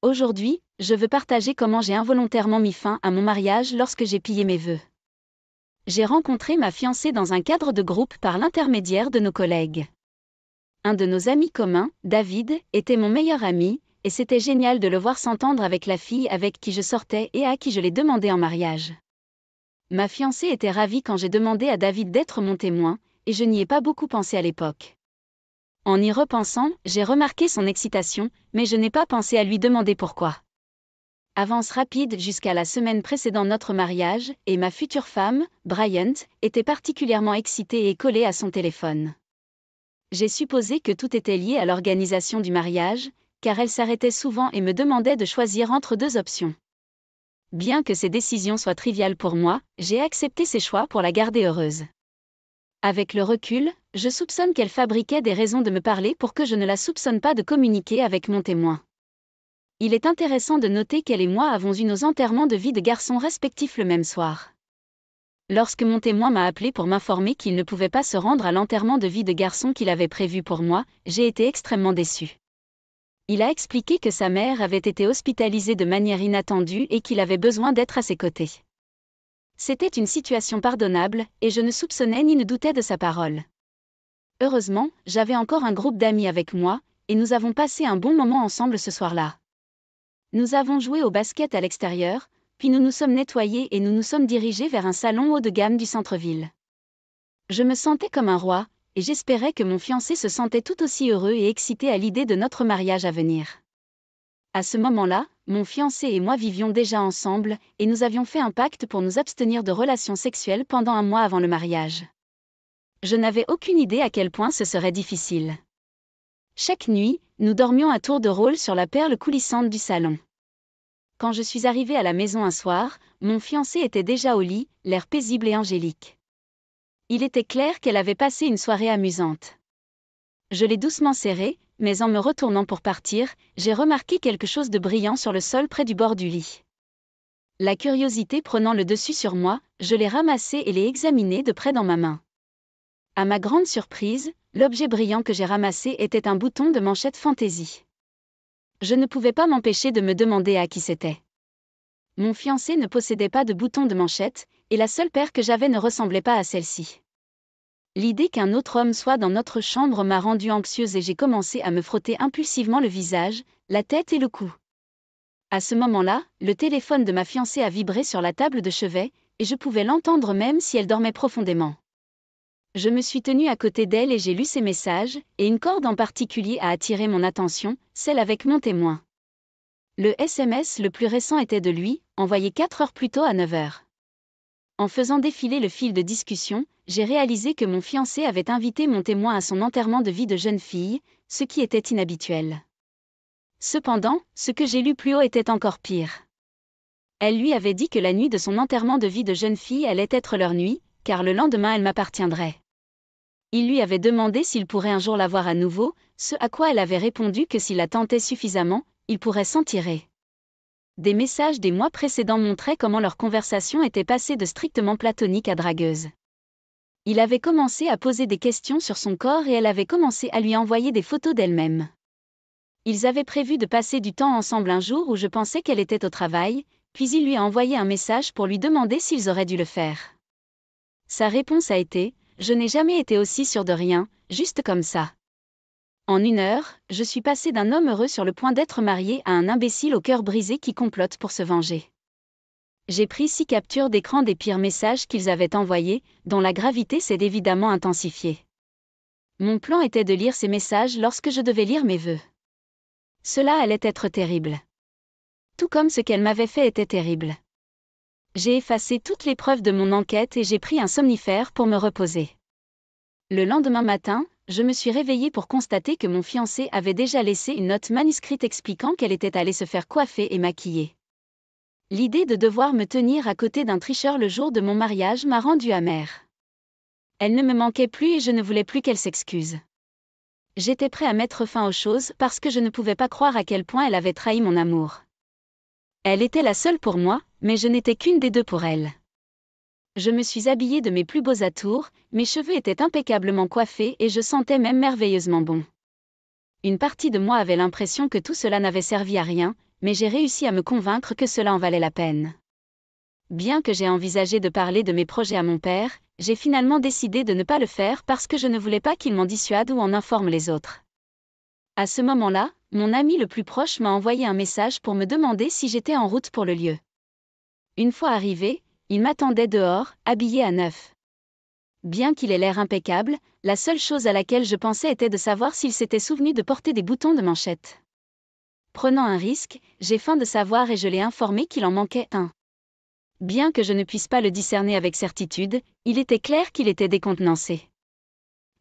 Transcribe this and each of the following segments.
Aujourd'hui, je veux partager comment j'ai involontairement mis fin à mon mariage lorsque j'ai pillé mes vœux. J'ai rencontré ma fiancée dans un cadre de groupe par l'intermédiaire de nos collègues. Un de nos amis communs, David, était mon meilleur ami, et c'était génial de le voir s'entendre avec la fille avec qui je sortais et à qui je l'ai demandé en mariage. Ma fiancée était ravie quand j'ai demandé à David d'être mon témoin, et je n'y ai pas beaucoup pensé à l'époque. En y repensant, j'ai remarqué son excitation, mais je n'ai pas pensé à lui demander pourquoi. Avance rapide jusqu'à la semaine précédant notre mariage, et ma future femme, Bryant, était particulièrement excitée et collée à son téléphone. J'ai supposé que tout était lié à l'organisation du mariage, car elle s'arrêtait souvent et me demandait de choisir entre deux options. Bien que ces décisions soient triviales pour moi, j'ai accepté ses choix pour la garder heureuse. Avec le recul, je soupçonne qu'elle fabriquait des raisons de me parler pour que je ne la soupçonne pas de communiquer avec mon témoin. Il est intéressant de noter qu'elle et moi avons eu nos enterrements de vie de garçons respectifs le même soir. Lorsque mon témoin m'a appelé pour m'informer qu'il ne pouvait pas se rendre à l'enterrement de vie de garçon qu'il avait prévu pour moi, j'ai été extrêmement déçue. Il a expliqué que sa mère avait été hospitalisée de manière inattendue et qu'il avait besoin d'être à ses côtés. C'était une situation pardonnable, et je ne soupçonnais ni ne doutais de sa parole. Heureusement, j'avais encore un groupe d'amis avec moi, et nous avons passé un bon moment ensemble ce soir-là. Nous avons joué au basket à l'extérieur, puis nous nous sommes nettoyés et nous nous sommes dirigés vers un salon haut de gamme du centre-ville. Je me sentais comme un roi, et j'espérais que mon fiancé se sentait tout aussi heureux et excité à l'idée de notre mariage à venir. À ce moment-là, mon fiancé et moi vivions déjà ensemble, et nous avions fait un pacte pour nous abstenir de relations sexuelles pendant un mois avant le mariage. Je n'avais aucune idée à quel point ce serait difficile. Chaque nuit, nous dormions à tour de rôle sur la perle coulissante du salon. Quand je suis arrivée à la maison un soir, mon fiancé était déjà au lit, l'air paisible et angélique. Il était clair qu'elle avait passé une soirée amusante. Je l'ai doucement serré, mais en me retournant pour partir, j'ai remarqué quelque chose de brillant sur le sol près du bord du lit. La curiosité prenant le dessus sur moi, je l'ai ramassé et l'ai examiné de près dans ma main. À ma grande surprise, l'objet brillant que j'ai ramassé était un bouton de manchette fantaisie. Je ne pouvais pas m'empêcher de me demander à qui c'était. Mon fiancé ne possédait pas de bouton de manchette, et la seule paire que j'avais ne ressemblait pas à celle-ci. L'idée qu'un autre homme soit dans notre chambre m'a rendue anxieuse et j'ai commencé à me frotter impulsivement le visage, la tête et le cou. À ce moment-là, le téléphone de ma fiancée a vibré sur la table de chevet, et je pouvais l'entendre même si elle dormait profondément. Je me suis tenue à côté d'elle et j'ai lu ses messages, et une corde en particulier a attiré mon attention, celle avec mon témoin. Le SMS le plus récent était de lui, envoyé 4 heures plus tôt à 9 heures. En faisant défiler le fil de discussion, j'ai réalisé que mon fiancé avait invité mon témoin à son enterrement de vie de jeune fille, ce qui était inhabituel. Cependant, ce que j'ai lu plus haut était encore pire. Elle lui avait dit que la nuit de son enterrement de vie de jeune fille allait être leur nuit, car le lendemain elle m'appartiendrait. Il lui avait demandé s'il pourrait un jour la voir à nouveau, ce à quoi elle avait répondu que s'il la tentait suffisamment, il pourrait s'en tirer. Des messages des mois précédents montraient comment leur conversation était passée de strictement platonique à dragueuse. Il avait commencé à poser des questions sur son corps et elle avait commencé à lui envoyer des photos d'elle-même. Ils avaient prévu de passer du temps ensemble un jour où je pensais qu'elle était au travail, puis il lui a envoyé un message pour lui demander s'ils auraient dû le faire. Sa réponse a été « Je n'ai jamais été aussi sûre de rien, juste comme ça ». En 1 heure, je suis passée d'un homme heureux sur le point d'être marié à un imbécile au cœur brisé qui complote pour se venger. J'ai pris 6 captures d'écran des pires messages qu'ils avaient envoyés, dont la gravité s'est évidemment intensifiée. Mon plan était de lire ces messages lorsque je devais lire mes vœux. Cela allait être terrible. Tout comme ce qu'elle m'avait fait était terrible. J'ai effacé toutes les preuves de mon enquête et j'ai pris un somnifère pour me reposer. Le lendemain matin, je me suis réveillée pour constater que mon fiancé avait déjà laissé une note manuscrite expliquant qu'elle était allée se faire coiffer et maquiller. L'idée de devoir me tenir à côté d'un tricheur le jour de mon mariage m'a rendue amère. Elle ne me manquait plus et je ne voulais plus qu'elle s'excuse. J'étais prêt à mettre fin aux choses parce que je ne pouvais pas croire à quel point elle avait trahi mon amour. Elle était la seule pour moi, mais je n'étais qu'une des deux pour elle. Je me suis habillée de mes plus beaux atours, mes cheveux étaient impeccablement coiffés et je sentais même merveilleusement bon. Une partie de moi avait l'impression que tout cela n'avait servi à rien, mais j'ai réussi à me convaincre que cela en valait la peine. Bien que j'ai envisagé de parler de mes projets à mon père, j'ai finalement décidé de ne pas le faire parce que je ne voulais pas qu'il m'en dissuade ou en informe les autres. À ce moment-là, mon ami le plus proche m'a envoyé un message pour me demander si j'étais en route pour le lieu. Une fois arrivé, il m'attendait dehors, habillé à neuf. Bien qu'il ait l'air impeccable, la seule chose à laquelle je pensais était de savoir s'il s'était souvenu de porter des boutons de manchette. Prenant un risque, j'ai faim de savoir et je l'ai informé qu'il en manquait un. Bien que je ne puisse pas le discerner avec certitude, il était clair qu'il était décontenancé.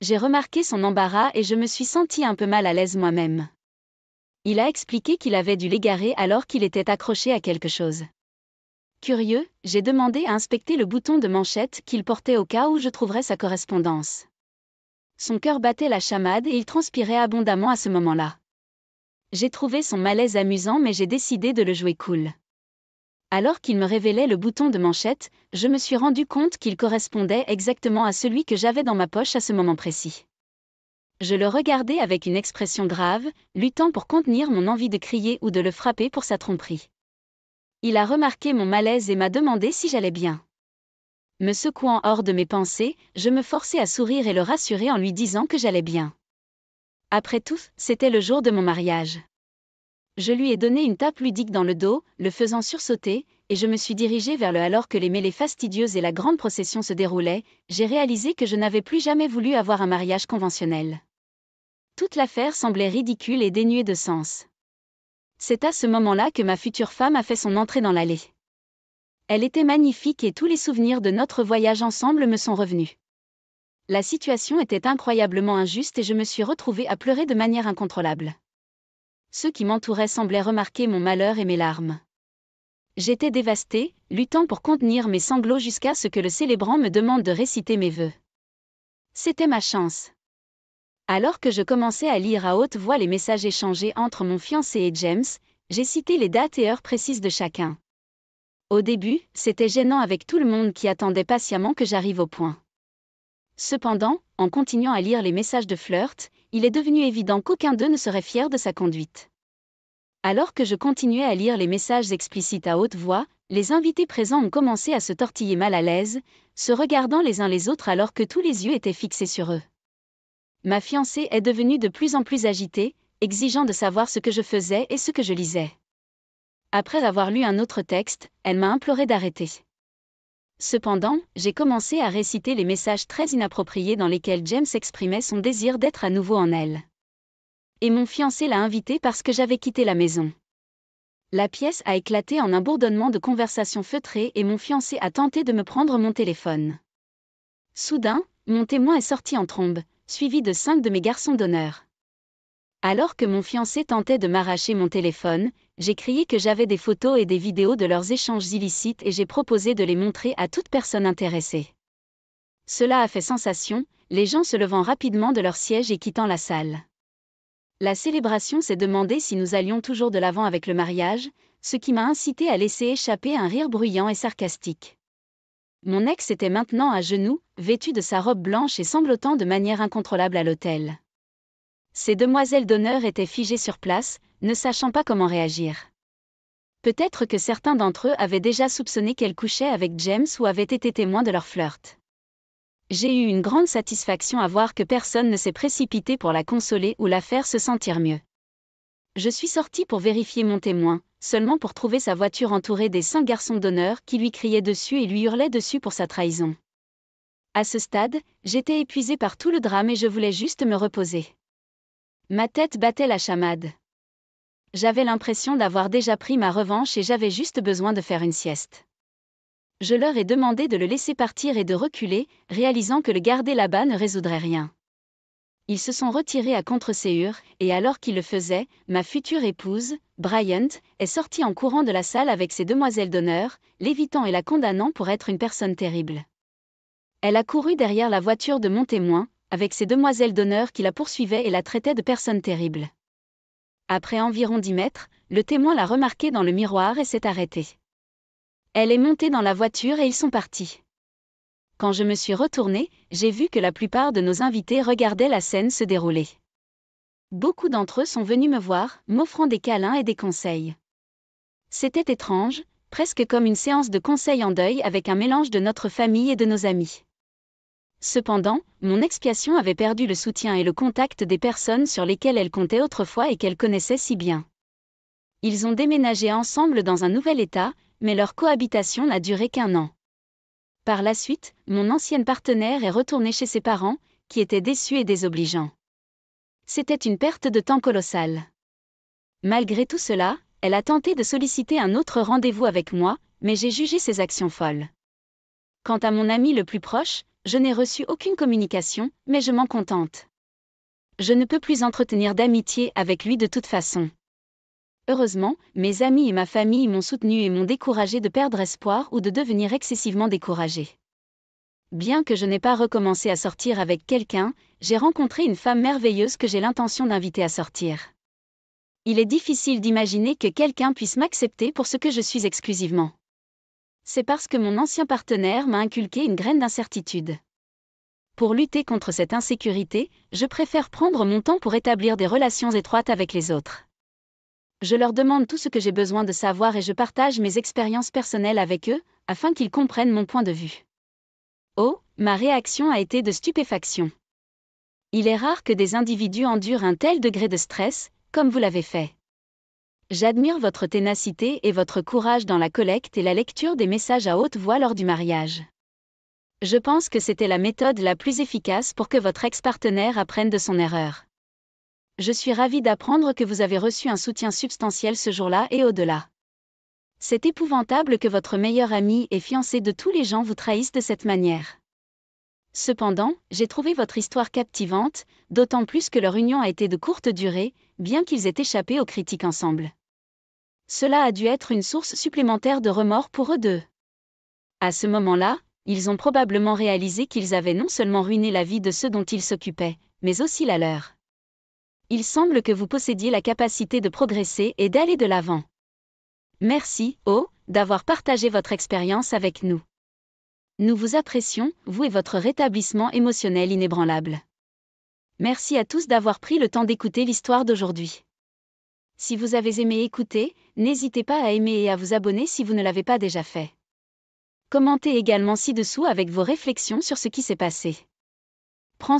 J'ai remarqué son embarras et je me suis senti un peu mal à l'aise moi-même. Il a expliqué qu'il avait dû l'égarer alors qu'il était accroché à quelque chose. Curieux, j'ai demandé à inspecter le bouton de manchette qu'il portait au cas où je trouverais sa correspondance. Son cœur battait la chamade et il transpirait abondamment à ce moment-là. J'ai trouvé son malaise amusant mais j'ai décidé de le jouer cool. Alors qu'il me révélait le bouton de manchette, je me suis rendu compte qu'il correspondait exactement à celui que j'avais dans ma poche à ce moment précis. Je le regardais avec une expression grave, luttant pour contenir mon envie de crier ou de le frapper pour sa tromperie. Il a remarqué mon malaise et m'a demandé si j'allais bien. Me secouant hors de mes pensées, je me forçai à sourire et le rassurer en lui disant que j'allais bien. Après tout, c'était le jour de mon mariage. Je lui ai donné une tape ludique dans le dos, le faisant sursauter, et je me suis dirigée vers le alors que les mêlées fastidieuses et la grande procession se déroulaient, j'ai réalisé que je n'avais plus jamais voulu avoir un mariage conventionnel. Toute l'affaire semblait ridicule et dénuée de sens. C'est à ce moment-là que ma future femme a fait son entrée dans l'allée. Elle était magnifique et tous les souvenirs de notre voyage ensemble me sont revenus. La situation était incroyablement injuste et je me suis retrouvée à pleurer de manière incontrôlable. Ceux qui m'entouraient semblaient remarquer mon malheur et mes larmes. J'étais dévastée, luttant pour contenir mes sanglots jusqu'à ce que le célébrant me demande de réciter mes vœux. C'était ma chance. Alors que je commençais à lire à haute voix les messages échangés entre mon fiancé et James, j'ai cité les dates et heures précises de chacun. Au début, c'était gênant avec tout le monde qui attendait patiemment que j'arrive au point. Cependant, en continuant à lire les messages de flirt, il est devenu évident qu'aucun d'eux ne serait fier de sa conduite. Alors que je continuais à lire les messages explicites à haute voix, les invités présents ont commencé à se tortiller mal à l'aise, se regardant les uns les autres alors que tous les yeux étaient fixés sur eux. Ma fiancée est devenue de plus en plus agitée, exigeant de savoir ce que je faisais et ce que je lisais. Après avoir lu un autre texte, elle m'a imploré d'arrêter. Cependant, j'ai commencé à réciter les messages très inappropriés dans lesquels James exprimait son désir d'être à nouveau en elle. Et mon fiancé l'a invité parce que j'avais quitté la maison. La pièce a éclaté en un bourdonnement de conversations feutrées et mon fiancé a tenté de me prendre mon téléphone. Soudain, mon témoin est sorti en trombe, suivi de 5 de mes garçons d'honneur. Alors que mon fiancé tentait de m'arracher mon téléphone, j'ai crié que j'avais des photos et des vidéos de leurs échanges illicites et j'ai proposé de les montrer à toute personne intéressée. Cela a fait sensation, les gens se levant rapidement de leur siège et quittant la salle. La célébration s'est demandé si nous allions toujours de l'avant avec le mariage, ce qui m'a incité à laisser échapper un rire bruyant et sarcastique. Mon ex était maintenant à genoux, vêtu de sa robe blanche et sanglotant de manière incontrôlable à l'hôtel. Ces demoiselles d'honneur étaient figées sur place, ne sachant pas comment réagir. Peut-être que certains d'entre eux avaient déjà soupçonné qu'elles couchaient avec James ou avaient été témoins de leur flirt. J'ai eu une grande satisfaction à voir que personne ne s'est précipité pour la consoler ou la faire se sentir mieux. Je suis sortie pour vérifier mon témoin, seulement pour trouver sa voiture entourée des 5 garçons d'honneur qui lui criaient dessus et lui hurlaient dessus pour sa trahison. À ce stade, j'étais épuisée par tout le drame et je voulais juste me reposer. Ma tête battait la chamade. J'avais l'impression d'avoir déjà pris ma revanche et j'avais juste besoin de faire une sieste. Je leur ai demandé de le laisser partir et de reculer, réalisant que le garder là-bas ne résoudrait rien. Ils se sont retirés à contre-séhur, et alors qu'ils le faisaient, ma future épouse, Bryant, est sortie en courant de la salle avec ses demoiselles d'honneur, l'évitant et la condamnant pour être une personne terrible. Elle a couru derrière la voiture de mon témoin, avec ses demoiselles d'honneur qui la poursuivaient et la traitaient de personne terrible. Après environ 10 mètres, le témoin l'a remarquée dans le miroir et s'est arrêté. Elle est montée dans la voiture et ils sont partis. Quand je me suis retournée, j'ai vu que la plupart de nos invités regardaient la scène se dérouler. Beaucoup d'entre eux sont venus me voir, m'offrant des câlins et des conseils. C'était étrange, presque comme une séance de conseil en deuil avec un mélange de notre famille et de nos amis. Cependant, mon expiation avait perdu le soutien et le contact des personnes sur lesquelles elle comptait autrefois et qu'elle connaissait si bien. Ils ont déménagé ensemble dans un nouvel état, mais leur cohabitation n'a duré qu'1 an. Par la suite, mon ancienne partenaire est retournée chez ses parents, qui étaient déçus et désobligeants. C'était une perte de temps colossale. Malgré tout cela, elle a tenté de solliciter un autre rendez-vous avec moi, mais j'ai jugé ses actions folles. Quant à mon ami le plus proche, je n'ai reçu aucune communication, mais je m'en contente. Je ne peux plus entretenir d'amitié avec lui de toute façon. Heureusement, mes amis et ma famille m'ont soutenu et m'ont découragé de perdre espoir ou de devenir excessivement découragé. Bien que je n'ai pas recommencé à sortir avec quelqu'un, j'ai rencontré une femme merveilleuse que j'ai l'intention d'inviter à sortir. Il est difficile d'imaginer que quelqu'un puisse m'accepter pour ce que je suis exclusivement. C'est parce que mon ancien partenaire m'a inculqué une graine d'incertitude. Pour lutter contre cette insécurité, je préfère prendre mon temps pour établir des relations étroites avec les autres. Je leur demande tout ce que j'ai besoin de savoir et je partage mes expériences personnelles avec eux, afin qu'ils comprennent mon point de vue. Oh, ma réaction a été de stupéfaction. Il est rare que des individus endurent un tel degré de stress, comme vous l'avez fait. J'admire votre ténacité et votre courage dans la collecte et la lecture des messages à haute voix lors du mariage. Je pense que c'était la méthode la plus efficace pour que votre ex-partenaire apprenne de son erreur. Je suis ravie d'apprendre que vous avez reçu un soutien substantiel ce jour-là et au-delà. C'est épouvantable que votre meilleur ami et fiancé de tous les gens vous trahisse de cette manière. Cependant, j'ai trouvé votre histoire captivante, d'autant plus que leur union a été de courte durée, bien qu'ils aient échappé aux critiques ensemble. Cela a dû être une source supplémentaire de remords pour eux deux. À ce moment-là, ils ont probablement réalisé qu'ils avaient non seulement ruiné la vie de ceux dont ils s'occupaient, mais aussi la leur. Il semble que vous possédiez la capacité de progresser et d'aller de l'avant. Merci, d'avoir partagé votre expérience avec nous. Nous vous apprécions, vous et votre rétablissement émotionnel inébranlable. Merci à tous d'avoir pris le temps d'écouter l'histoire d'aujourd'hui. Si vous avez aimé écouter, n'hésitez pas à aimer et à vous abonner si vous ne l'avez pas déjà fait. Commentez également ci-dessous avec vos réflexions sur ce qui s'est passé. Prends